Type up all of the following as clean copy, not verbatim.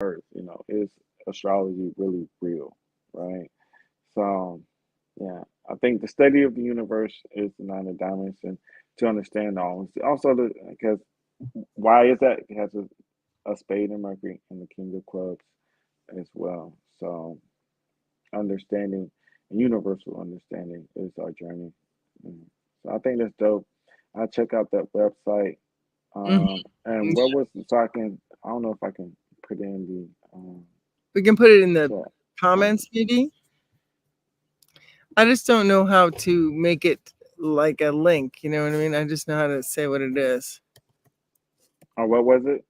Earth. Is astrology really real, right? So, yeah, I think the study of the universe is the nine of diamonds, and to understand all. Also, because why is that? It has a spade and Mercury and the King of Clubs as well. So, understanding, universal understanding is our journey. Mm. So, I think that's dope. I check out that website. Mhm. And what was so I can I don't know if I can put in We can put it in the the comments, comments. maybe. I just don't know how to make it like a link. You know what I mean? I just know how to say what it is. Oh, what was it?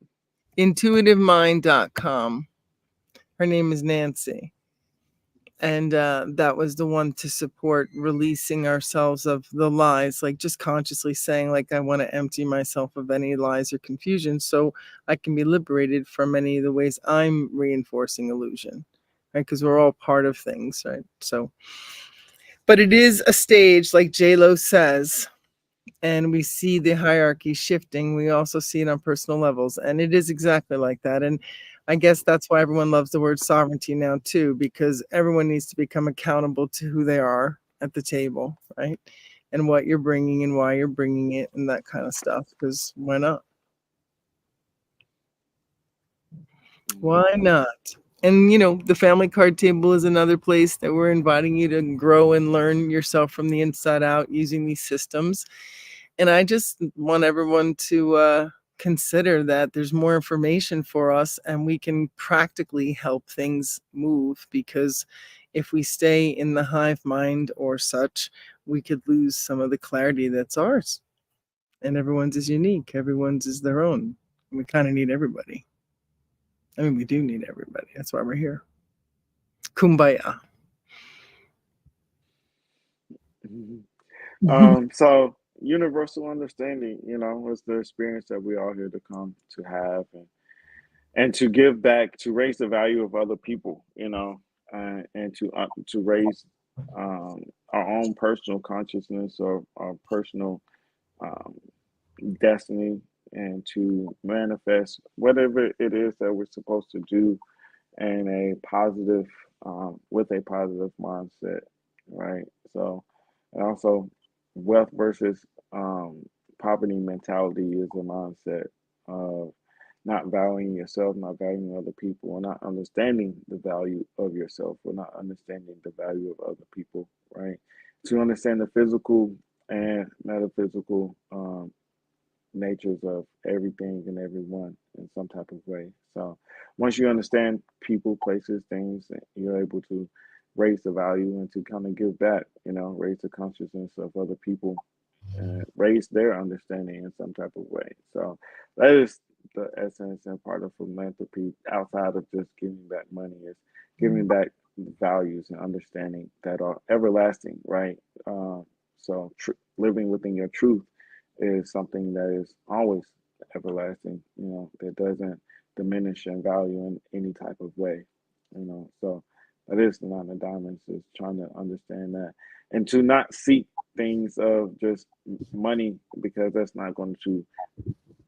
Intuitivemind.com. Her name is Nancy. And that was the one to support releasing ourselves of the lies, like just consciously saying, like, I want to empty myself of any lies or confusion so I can be liberated from any of the ways I'm reinforcing illusion, right? Because we're all part of things, right? So, but it is a stage, like Lo says, and we see the hierarchy shifting. We also see it on personal levels, and it is exactly like that. And I guess that's why everyone loves the word sovereignty now too, because everyone needs to become accountable to who they are at the table, right? And what you're bringing and why you're bringing it and that kind of stuff. Because why not? Mhm. Why not? And the family card table is another place that we're inviting you to grow and learn yourself from the inside out using these systems. And I just want everyone to consider that there's more information for us and we can practically help things move, because if we stay in the hive mind or such, we could lose some of the clarity that's ours. And everyone's is unique, everyone's is their own. We kind of need everybody. I mean, we do need everybody. That's why we're here. Kumbaya. Mhm. So universal understanding, is the experience that we all here to come to have, and to give back, to raise the value of other people, and to raise our own personal consciousness or our personal um, destiny, and to manifest whatever it is that we're supposed to do in a positive, with a positive mindset, right? So, and also, wealth versus poverty mentality is a mindset of not valuing yourself, not valuing other people, or not understanding the value of yourself, or not understanding the value of other people, right? To understand the physical and metaphysical natures of everything and everyone in some type of way. So once you understand people, places, things, you're able to raise the value and to kind of give back, raise the consciousness of other people, raise their understanding in some type of way. So that is the essence and part of philanthropy outside of just giving back money, is giving back values and understanding that are everlasting, right? So living within your truth is something that is always everlasting, that doesn't diminish in value in any type of way, So that is the nine of diamonds, is trying to understand that, and to not seek things of just money, because that's not going to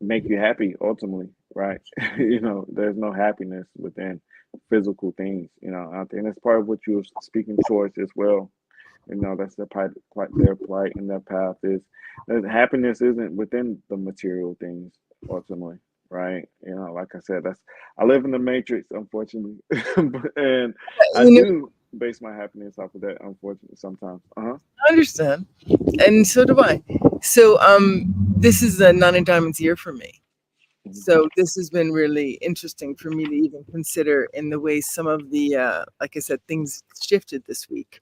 make you happy ultimately, right? There's no happiness within physical things. I think that's part of what you're speaking towards as well. That's their plight and their path is that happiness isn't within the material things ultimately, right? Like I said, that's I live in the matrix, unfortunately, and I You know, do base my happiness off of that, unfortunately, sometimes. Uh huh. I understand, and so do I. So, this is a nine of diamonds year for me. So this has been really interesting for me to even consider in the way some of the, like I said, things shifted this week.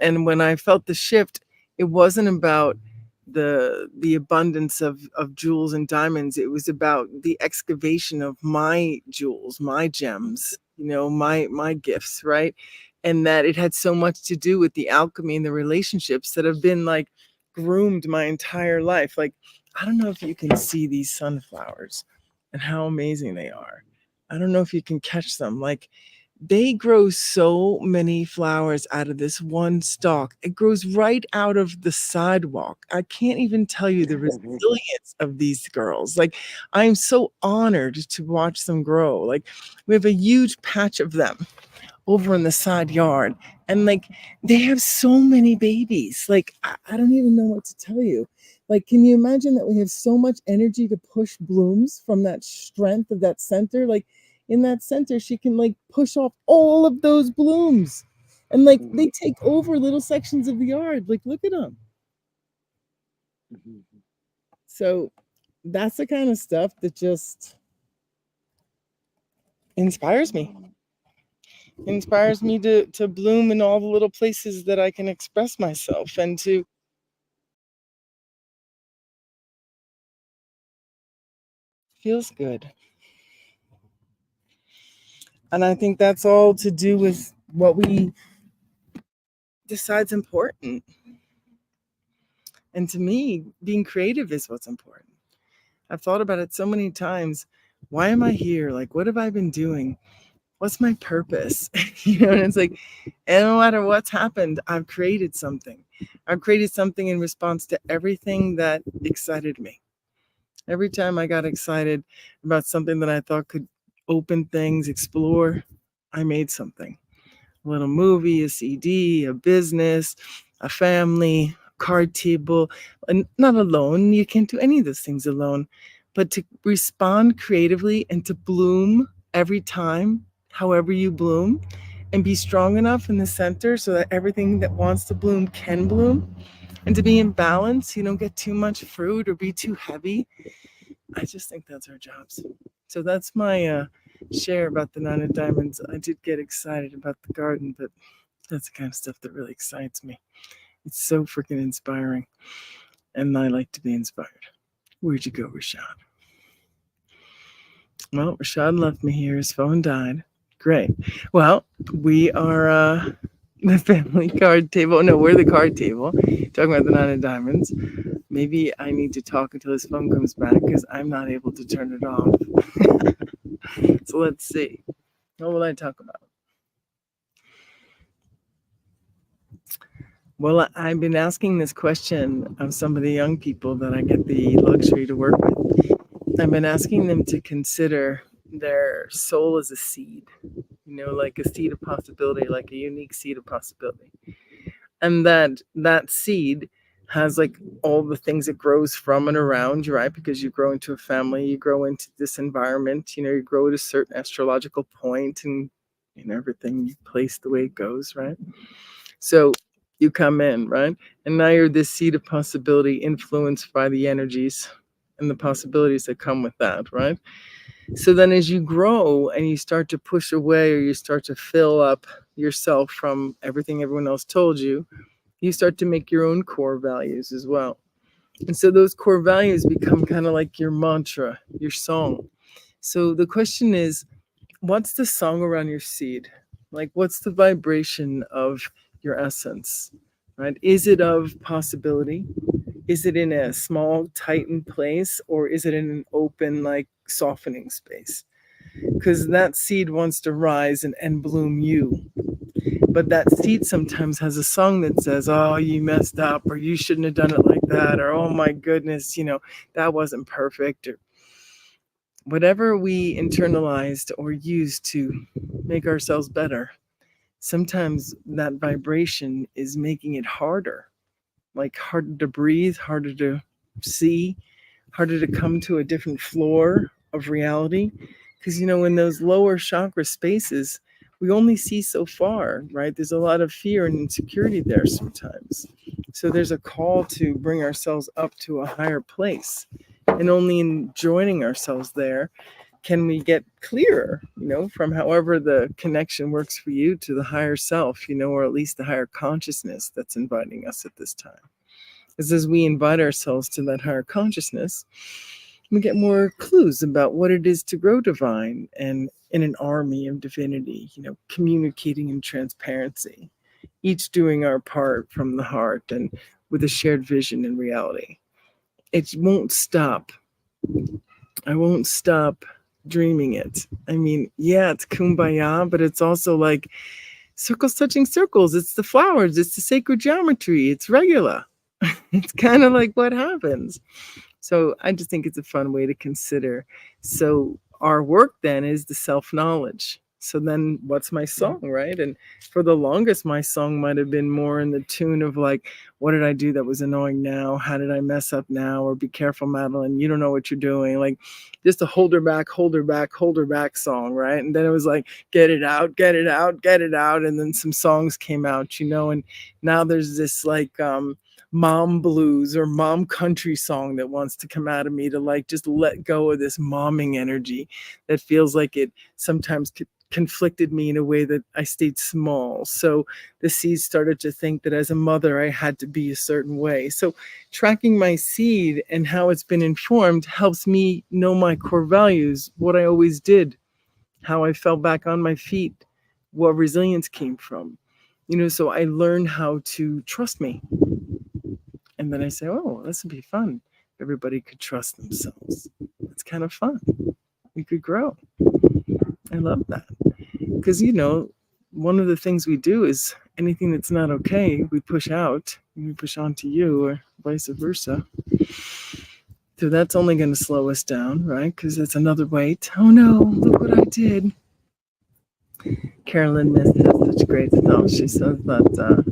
And when I felt the shift, it wasn't about the abundance of jewels and diamonds. It was about the excavation of my jewels, my gems, my gifts, right? And that it had so much to do with the alchemy and the relationships that have been like groomed my entire life. Like, I don't know if you can see these sunflowers and how amazing they are. I don't know if you can catch them. Like, They grow so many flowers out of this one stalk. It grows right out of the sidewalk. I can't even tell you the resilience of these girls. Like, I'm so honored to watch them grow. Like, we have a huge patch of them over in the side yard, and like they have so many babies. Like, I don't even know what to tell you. Like, can you imagine that we have so much energy to push blooms from that strength of that center? Like, in that center she can like push off all of those blooms, and like they take over little sections of the yard. Like, look at them. So that's the kind of stuff that just inspires me. Inspires me to bloom in all the little places that I can express myself, and to feels good. And I think that's all to do with what we decide's important. And to me, being creative is what's important. I've thought about it so many times. Why am I here? Like, what have I been doing? What's my purpose? And it's like, and no matter what's happened, I've created something. I've created something in response to everything that excited me. Every time I got excited about something that I thought could open things, explore, I made something. A little movie, a CD, a business, a family, a card table. And not alone. You can't do any of those things alone. But to respond creatively and to bloom every time, however you bloom, and be strong enough in the center so that everything that wants to bloom can bloom, and to be in balance. You don't get too much fruit or be too heavy. I just think that's our jobs. So that's my share about the Nine of Diamonds. I did get excited about the garden, but that's the kind of stuff that really excites me. It's so freaking inspiring, and I like to be inspired. Where'd you go, Rashad? Well, Rashad left me here. His phone died. Great. Well, we are the family card table. No, we're the card table. Talking about the Nine of Diamonds. Maybe I need to talk until his phone comes back because I'm not able to turn it off. So let's see. What will I talk about? Well, I've been asking this question of some of the young people that I get the luxury to work with. I've been asking them to consider their soul as a seed, like a seed of possibility, like a unique seed of possibility. And that seed has like all the things it grows from and around you, right? Because you grow into a family, you grow into this environment, you grow at a certain astrological point, and everything you place the way it goes, right? So you come in, right? And now you're this seed of possibility influenced by the energies and the possibilities that come with that, right? So then as you grow and you start to push away, or you start to fill up yourself from everything everyone else told you, you start to make your own core values as well. And so those core values become kind of like your mantra, your song. So the question is, what's the song around your seed? Like, what's the vibration of your essence, right? Is it of possibility? Is it in a small, tightened place, or is it in an open, like softening space? Because that seed wants to rise and bloom you. But that seed sometimes has a song that says, oh, you messed up, or you shouldn't have done it like that, or oh my goodness, that wasn't perfect, or whatever we internalized or used to make ourselves better. Sometimes that vibration is making it harder, like harder to breathe, harder to see, harder to come to a different floor of reality. Because, in those lower chakra spaces, we only see so far, right? There's a lot of fear and insecurity there sometimes. So there's a call to bring ourselves up to a higher place. And only in joining ourselves there can we get clearer, from however the connection works for you to the higher self, or at least the higher consciousness that's inviting us at this time. As we invite ourselves to that higher consciousness, we get more clues about what it is to grow divine and in an army of divinity, communicating in transparency, each doing our part from the heart and with a shared vision and reality. It won't stop. I won't stop dreaming it. I mean, yeah, it's kumbaya, but it's also like circles touching circles. It's the flowers, it's the sacred geometry, it's regular. It's kind of like what happens. So I just think it's a fun way to consider. So our work then is the self knowledge. So then what's my song, right? And for the longest, my song might have been more in the tune of like, what did I do that was annoying now? How did I mess up now? Or be careful, Madeline, you don't know what you're doing. Like just a hold her back, hold her back, hold her back song, right? And then it was like, get it out, get it out, get it out. And then some songs came out, and now there's this like mom blues or mom country song that wants to come out of me to like just let go of this momming energy that feels like it sometimes conflicted me in a way that I stayed small. So the seed started to think that as a mother, I had to be a certain way. So tracking my seed and how it's been informed helps me know my core values, what I always did, how I fell back on my feet, what resilience came from. So I learned how to trust me. And then I say, oh, this would be fun. Everybody could trust themselves. It's kind of fun. We could grow. I love that. Because, one of the things we do is anything that's not okay, we push out, and we push onto you, or vice versa. So that's only going to slow us down, right? Because that's another weight. Oh no, look what I did. Carolyn Mist has such great stuff. She says that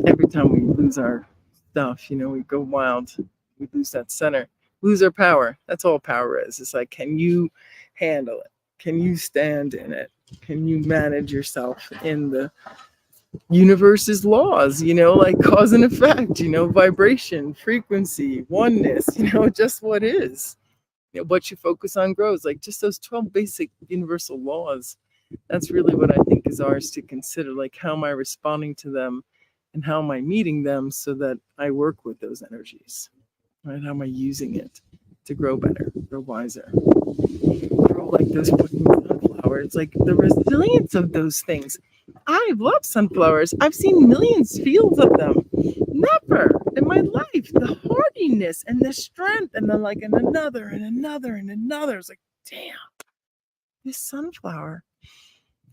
every time we lose our stuff, we go wild. We lose that center, lose our power. That's all power is. It's like, can you handle it? Can you stand in it? Can you manage yourself in the universe's laws, like cause and effect, vibration, frequency, oneness, just what is. What you focus on grows, like just those 12 basic universal laws. That's really what I think is ours to consider. Like, how am I responding to them and how am I meeting them so that I work with those energies? Right? How am I using it to grow better, grow wiser, grow like those fucking sunflowers, like the resilience of those things. I love sunflowers. I've seen millions fields of them. Never in my life. The hardiness and the strength, and then like and another and another and another. It's like, damn, this sunflower.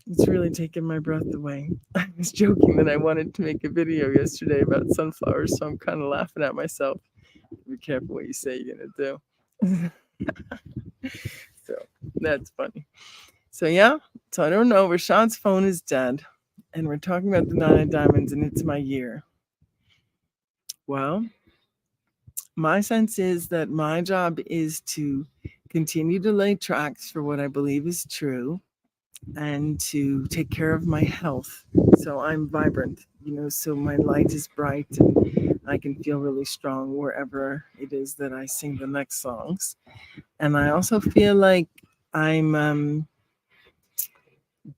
It's really taken my breath away. I was joking that I wanted to make a video yesterday about sunflowers, so I'm kind of laughing at myself. Be careful what you say you're gonna do. So that's funny. So yeah, so I don't know. Rashad's phone is dead, and we're talking about the Nine of Diamonds, and it's my year. Well, my sense is that my job is to continue to lay tracks for what I believe is true and to take care of my health. So I'm vibrant, so my light is bright and I can feel really strong wherever it is that I sing the next songs. And I also feel like I'm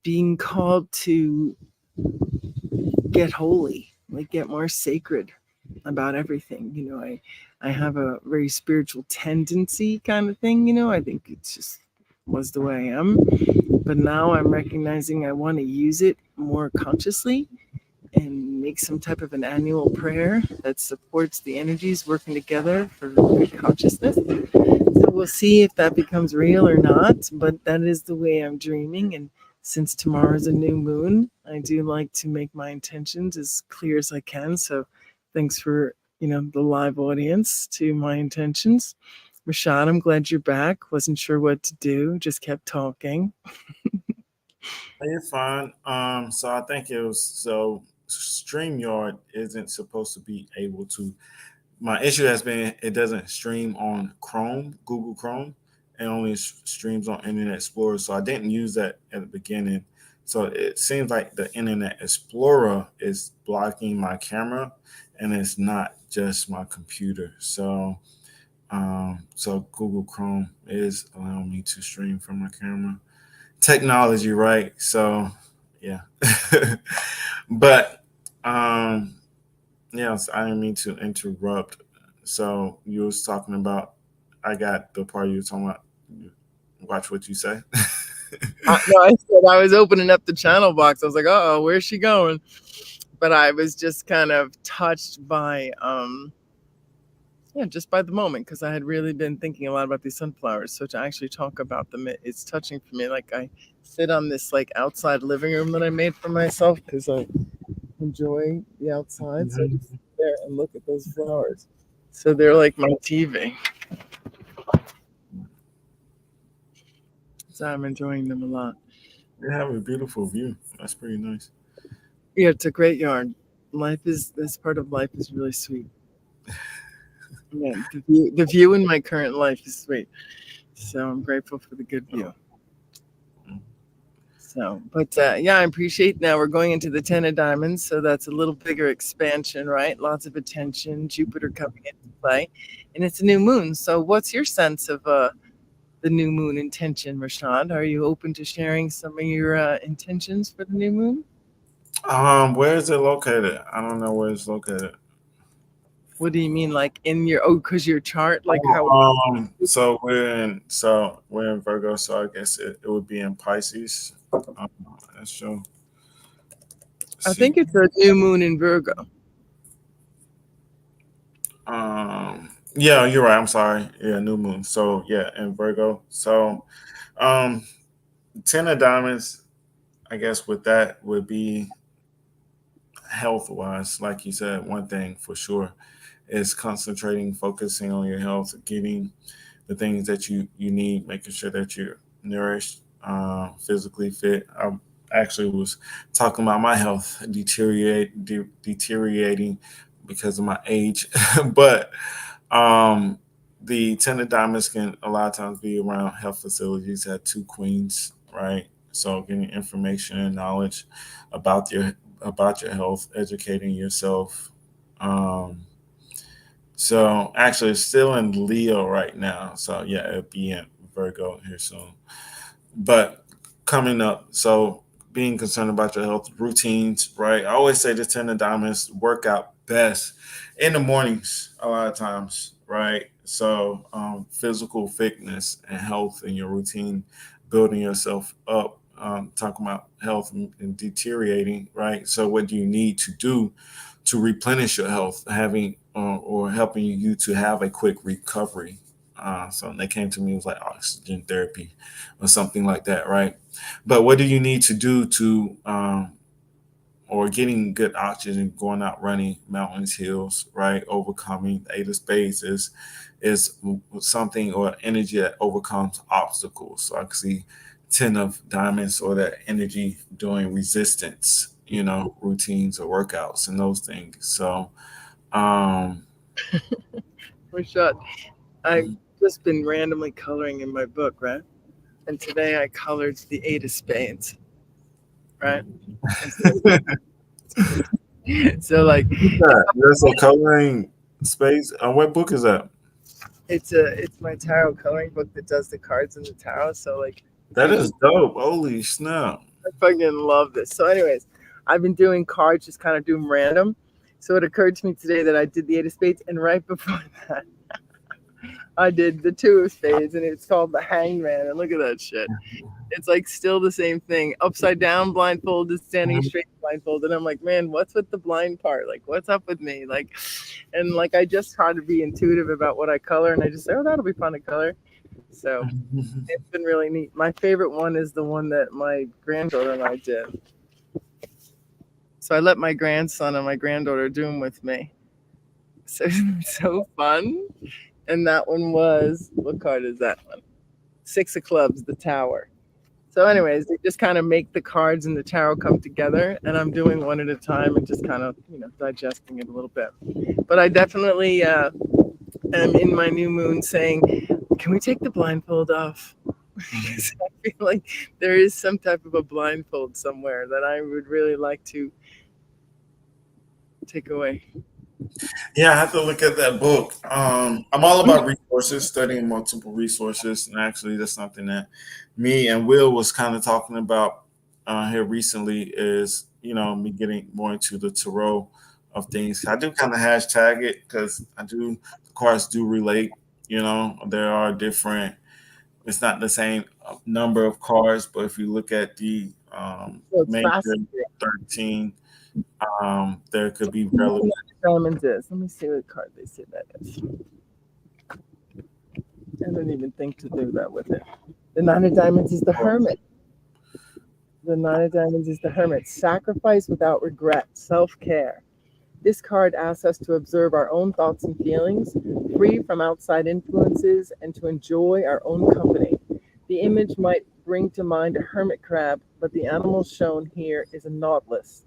being called to get holy, like get more sacred about everything. I have a very spiritual tendency kind of thing. I think it just was the way I am. But now I'm recognizing I want to use it more consciously and make some type of an annual prayer that supports the energies working together for good consciousness. So we'll see if that becomes real or not, but that is the way I'm dreaming. And since tomorrow is a new moon, I do like to make my intentions as clear as I can. So thanks for, the live audience to my intentions. Rashad, I'm glad you're back. Wasn't sure what to do, just kept talking. You're fine. So I think it was so StreamYard isn't supposed to be able to. My issue has been it doesn't stream on Chrome, Google Chrome. It only streams on Internet Explorer. So I didn't use that at the beginning. So it seems like the Internet Explorer is blocking my camera, and it's not just my computer. So Google Chrome is allowing me to stream from my camera. Technology, right? So yeah. But yes, I didn't mean to interrupt. So you was talking about I got the part you were talking about. Watch what you say. No, I said I was opening up the channel box. I was like, oh, where's she going? But I was just kind of touched by yeah, just by the moment, because I had really been thinking a lot about these sunflowers. So to actually talk about them, it's touching for me. Like I sit on this like outside living room that I made for myself because I enjoy the outside. So I just sit there and look at those flowers. So they're like my TV. So I'm enjoying them a lot. They have a beautiful view. That's pretty nice. Yeah, it's a great yard. Life is this part of life is really sweet. Yeah, the view in my current life is sweet. So I'm grateful for the good view. So, but yeah, I appreciate now we're going into the 10 of diamonds. So that's a little bigger expansion, right? Lots of attention, Jupiter coming into play. And it's a new moon. So, what's your sense of the new moon intention, Rashad? Are you open to sharing some of your intentions for the new moon? Where is it located? I don't know where it's located. What do you mean, like in your, oh, because your chart, like how? So we're in Virgo, so I guess it would be in Pisces. That's true. I See. think it's a new moon in Virgo. Yeah, you're right. I'm sorry. Yeah, new moon. So yeah, in Virgo. So um 10 of diamonds, I guess with that would be health wise, like you said, one thing for sure is concentrating, focusing on your health, getting the things that you need, making sure that you're nourished, physically fit. I actually was talking about my health deteriorating because of my age, but um, the 10 of diamonds can a lot of times be around health facilities at two queens, right? So getting information and knowledge about your health, educating yourself. Um, so actually, it's still in Leo right now. So yeah, it'll be in Virgo here soon. But coming up, so being concerned about your health routines, right? I always say the 10 of diamonds work out best in the mornings a lot of times, right? So physical fitness and health in your routine, building yourself up, talking about health and deteriorating, right? So what do you need to do to replenish your health, having or helping you to have a quick recovery? So they came to me, it was like oxygen therapy or something like that, right? But what do you need to do to or getting good oxygen, going out running mountains, hills, right? Overcoming the 8 of spades is something or energy that overcomes obstacles. So I can see 10 of diamonds or that energy doing resistance, routines or workouts and those things. So um Rashad, I've just been randomly coloring in my book, right? And today I colored the 8 of spades, right? And so like There's a coloring space. What book is that? it's my tarot coloring book that does the cards in the tarot. So like That is dope. Holy snap. I fucking love this. So anyways, I've been doing cards, just kind of doing random. So it occurred to me today that I did the 8 of spades, and right before that, I did the 2 of spades, and it's called the Hangman. And look at that shit. It's like still the same thing. Upside down, blindfolded, standing straight, blindfolded. I'm like, man, what's with the blind part? Like, what's up with me? Like, and like, I just try to be intuitive about what I color, and I just say, oh, that'll be fun to color. So it's been really neat. My favorite one is the one that my granddaughter and I did. So I let my grandson and my granddaughter do them with me. So it's so fun. And that one was, what card is that one? 6 of clubs, the tower. So, anyways, they just kind of make the cards and the tarot come together, and I'm doing one at a time and just kind of, digesting it a little bit. But I definitely am in my new moon saying, can we take the blindfold off? Because I feel like there is some type of a blindfold somewhere that I would really like to take away. Yeah, I have to look at that book. I'm all about resources, studying multiple resources, and actually, that's something that me and Will was kind of talking about here recently. Is me getting more into the tarot of things. I do kind of hashtag it because the cards do relate. There are different. It's not the same number of cards, but if you look at the So it's major fascinating. 13, there could be Let me see relevant. what diamonds is. Let me see what card they say that is. I don't even think to do that with it. The Nine of Diamonds is the Hermit. The Nine of Diamonds is the Hermit. Sacrifice without regret, self care. This card asks us to observe our own thoughts and feelings, free from outside influences, and to enjoy our own company. The image might bring to mind a hermit crab, but the animal shown here is a nautilus.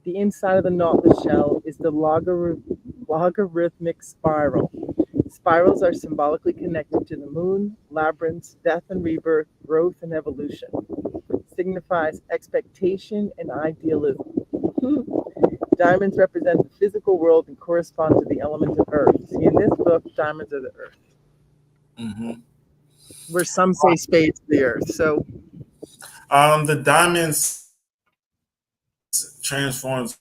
The inside of the nautilus shell is the logarithmic spiral. Spirals are symbolically connected to the moon, labyrinths, death and rebirth, growth and evolution. Signifies expectation and idealism. Diamonds represent the physical world and correspond to the element of earth. See, in this book, diamonds are the earth, Mm-hmm. where some say spades are the earth. So, The diamonds transforms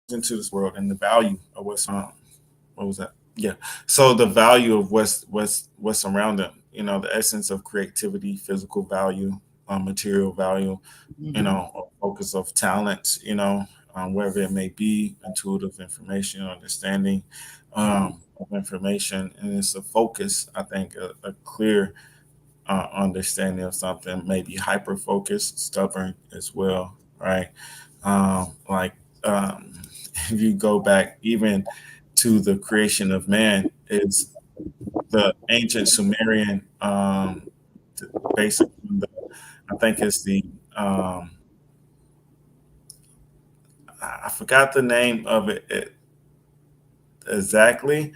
into this world and the value of what's what was that? Yeah. So the value of what's around them, the essence of creativity, physical value, material value, mhm. focus of talent, wherever it may be, intuitive information, understanding of information, and it's a focus. I think a clear understanding of something, maybe hyper focused, stubborn as well, right? Like um, if you go back even to the creation of man, it's the ancient Sumerian, basically, I think it's the um, I forgot the name of it exactly,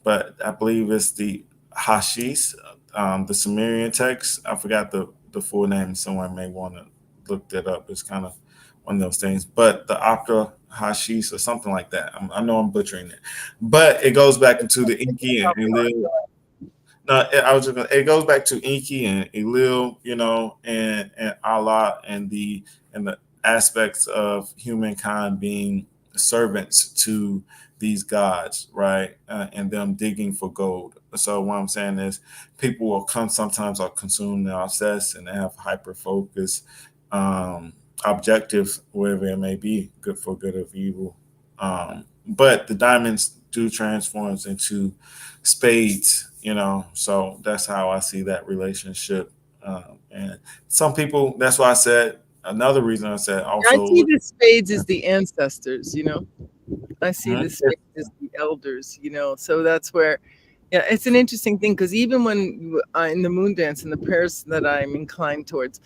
but I believe it's the Hashish, the Sumerian text. I forgot the full name. Someone may want to look that up. It's kind of one of those things. But the Opera Hashish or something like that. I know I'm butchering it, but it goes back into the Inky and Elil. No, I was just gonna, it goes back to Inky and Elil, and Allah and the aspects of humankind being servants to these gods, right? And them digging for gold. So what I'm saying is, people will come sometimes are consumed and obsessed and they have hyper focus, objective, wherever it may be, good for good or evil. But the diamonds do transforms into spades, so that's how I see that relationship. And some people, that's why I said, another reason I said I also see look. the spades as the ancestors, I see the Mhm. spades as the elders. So that's where, yeah, it's an interesting thing because even when in the moon dance and the pairs that I'm inclined towards,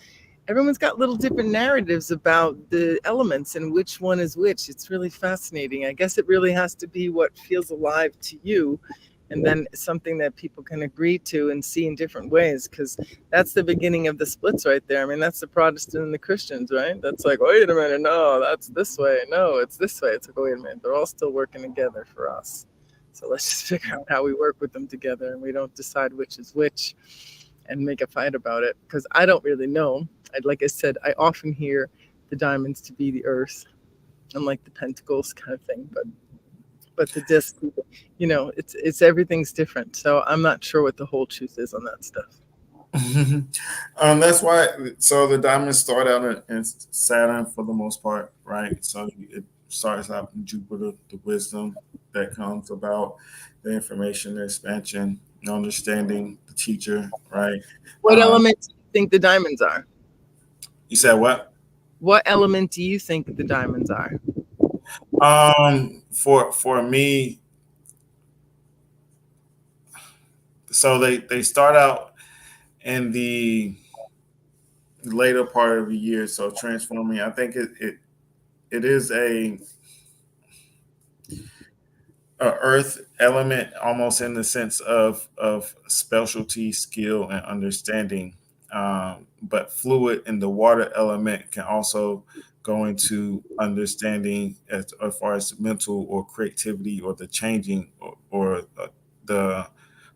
everyone's got little different narratives about the elements and which one is which. It's really fascinating. I guess it really has to be what feels alive to you, and then something that people can agree to and see in different ways, because that's the beginning of the splits right there. I mean, that's the Protestant and the Christians, right? That's like, wait a minute, no, that's this way, no, it's this way. It's like, wait a minute, they're all still working together for us, so let's just figure out how we work with them together, and we don't decide which is which and make a fight about it, because I don't really know. Like I said, I often hear the diamonds to be the earth and like the pentacles kind of thing, but the disc, it's everything's different. So I'm not sure what the whole truth is on that stuff. That's why. So the diamonds start out in Saturn for the most part, right? So it starts out in Jupiter, the wisdom that comes about, the information, the expansion, the understanding, the teacher, right? What Um, element do you think the diamonds are? you said what? What element do you think the diamonds are? For me, so they start out in the later part of the year. So transforming, I think it is a earth element, almost in the sense of specialty, skill, and understanding. But fluid in the water element can also go into understanding as far as mental or creativity or the changing or the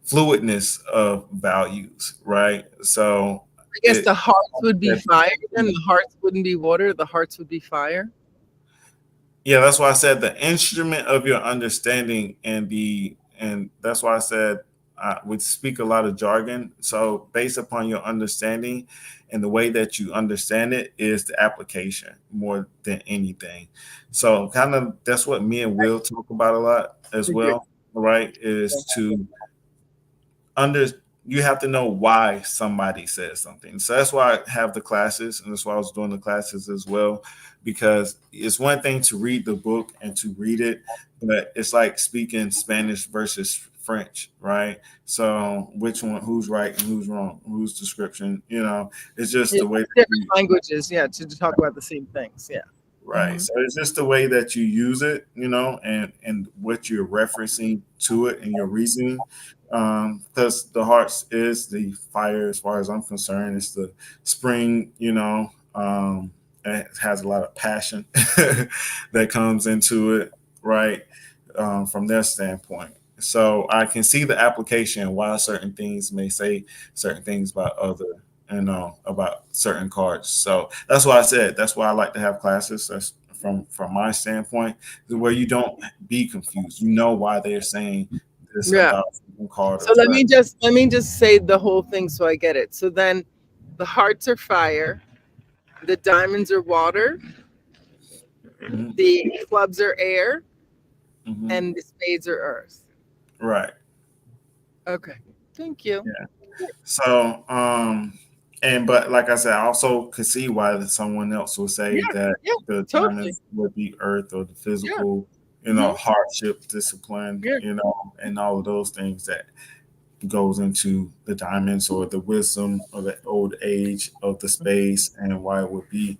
fluidness of values, right? So I guess it the hearts would be fire, then the hearts wouldn't be water, the hearts would be fire. yeah, that's why I said the instrument of your understanding and that's why I said we speak a lot of jargon. So based upon your understanding and the way that you understand it is the application more than anything. So kind of that's what me and Will talk about a lot as Agree. well, right? Is to under you have to know why somebody says something. So that's why I have the classes, and that's why I was doing the classes as well, because it's one thing to read the book and to read it, but it's like speaking Spanish versus French, right? So which one, who's right and who's wrong, whose description, it's just Yeah, the way that different you languages, yeah, to talk about the same things. Yeah. right. So it's just the way that you use it, and what you're referencing to it and your reasoning. Because the heart is the fire, as far as I'm concerned. It's the spring, it has a lot of passion that comes into it, right? From their standpoint. So I can see the application why certain things may say certain things about other about certain cards. So that's why I said that's why I like to have classes. That's from my standpoint, where you don't be confused. You know why they're saying this Yeah. about one card or So let that. me just say the whole thing so I get it. So then the hearts are fire, the diamonds are water, Mhm, the clubs are air, mhm. and the spades are earth. Right. Okay. Thank you. Yeah. So, and but like I said, I also could see why someone else would say Yeah. that Yeah. the Totally. diamonds would be earth or the Yeah. physical, Hmm. hardship, discipline, Yeah. and all of those things that goes into the diamonds or the wisdom or the old age of the space, and why it would be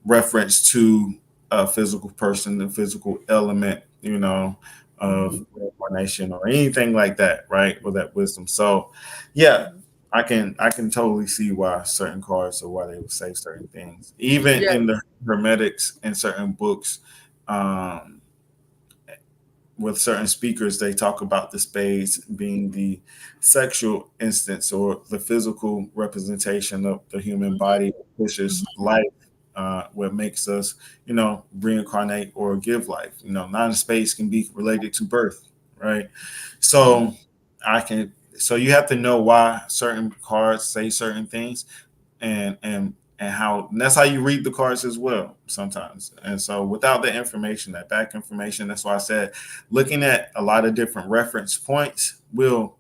reference to a physical person, the physical element, of Hmm. reincarnation or anything like that, right? Or that wisdom. So, yeah, I can totally see why certain cards or why they would say certain things, even Yeah. in the hermetics in certain books. Um, with certain speakers, they talk about the spades being the sexual instance or the physical representation of the human body, which is Hmm. life, what makes us, reincarnate or give life. Nine spades can be related to birth, right? So so you have to know why certain cards say certain things, and that's how you read the cards as well sometimes. And so without the information, that back information, that's why I said looking at a lot of different reference points will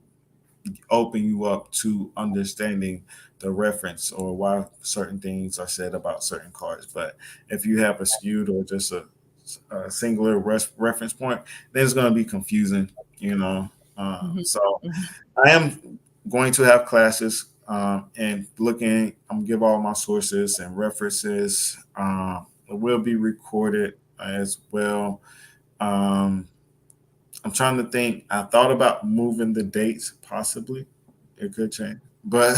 open you up to understanding the reference or why certain things are said about certain cards. But if you have a skewed or just a singular reference point, then it's going to be confusing, you know. Hmm. So Hmm. I am going to have classes, and looking. I'm gonna give all my sources and references. It will be recorded as well. Um, I'm trying to think. I thought about moving the dates, possibly. It could change, but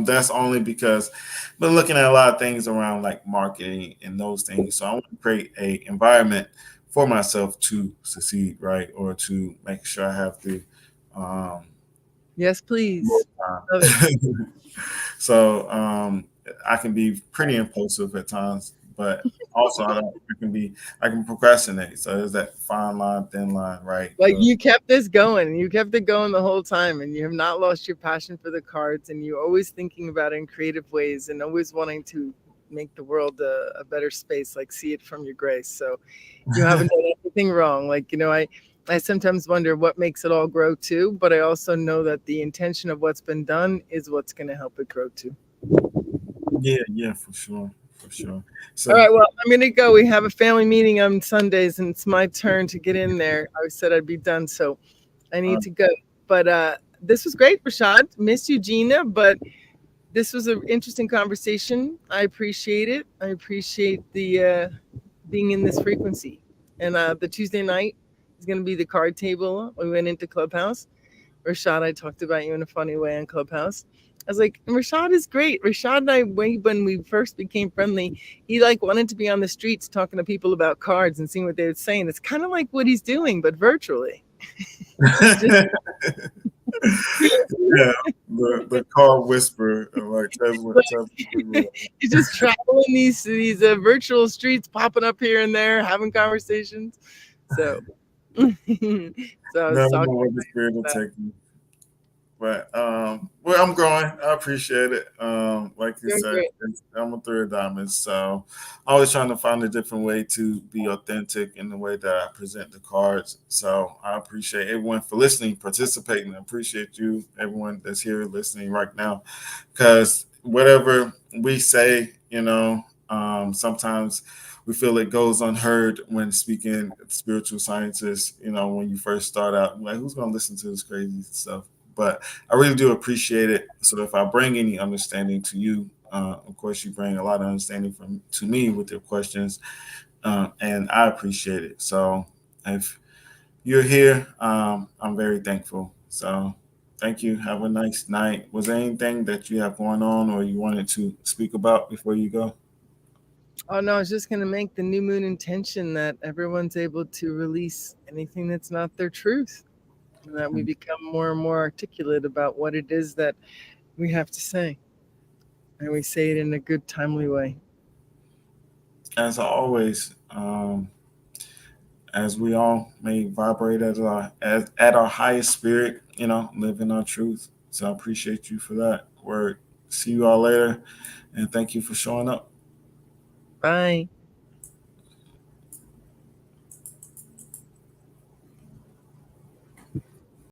that's only because I've been looking at a lot of things around like marketing and those things. So I want to create a environment for myself to succeed, right, or to make sure I have the um, Yes, more please. Love it. time. So I can be pretty impulsive at times, but also I can procrastinate. So there's that fine line, thin line, right? Like you kept this going. You kept it going the whole time, and you have not lost your passion for the cards, and you're always thinking about it in creative ways and always wanting to make the world a better space, like see it from your grace. So you haven't done anything wrong. Like, I sometimes wonder what makes it all grow too, but I also know that the intention of what's been done is what's going to help it grow too. Yeah, yeah, for sure, for sure. All So right, well, I'm going to go. We have a family meeting on Sundays, and it's my turn to get in there. I said I'd be done, so I uh, need to go. But this was great, Rashad. Miss you, Gina, but this was an interesting conversation. I appreciate it. I appreciate the being in this frequency. And the Tuesday night is going to be the card table. We went into Clubhouse. Rashad, I talked about you in a funny way on Clubhouse. I was like, Rashad is great. Rashad and I, when we first became friendly, he like wanted to be on the streets talking to people about cards and seeing what they would say. And it's kind of like what he's doing, but virtually. He's just yeah, the car whisper, like Tesla. he's just traveling these virtual streets, popping up here and there, having conversations. So, so I was Never know talking where the spirit will about take you. But well, I'm growing. I appreciate it. Like you Doing said, great. I'm a three of diamonds, so always trying to find a different way to be authentic in the way that I present the cards. So I appreciate everyone for listening, participating. I appreciate you, everyone that's here listening right now, because whatever we say, sometimes we feel it goes unheard when speaking spiritual sciences. When you first start out, like, who's going to listen to this crazy stuff? But I really do appreciate it. So if I bring any understanding to you, of course, you bring a lot of understanding to me with your questions, and I appreciate it. So if you're here, I'm very thankful. So thank you. Have a nice night. Was there anything that you have going on or you wanted to speak about before you go? Oh no, I was just going to make the new moon intention that everyone's able to release anything that's not their truth, and that we become more and more articulate about what it is that we have to say, and we say it in a good, timely way. As always, as we all may vibrate at our highest spirit, live in our truth. So I appreciate you for that word. See you all later, and thank you for showing up. Bye.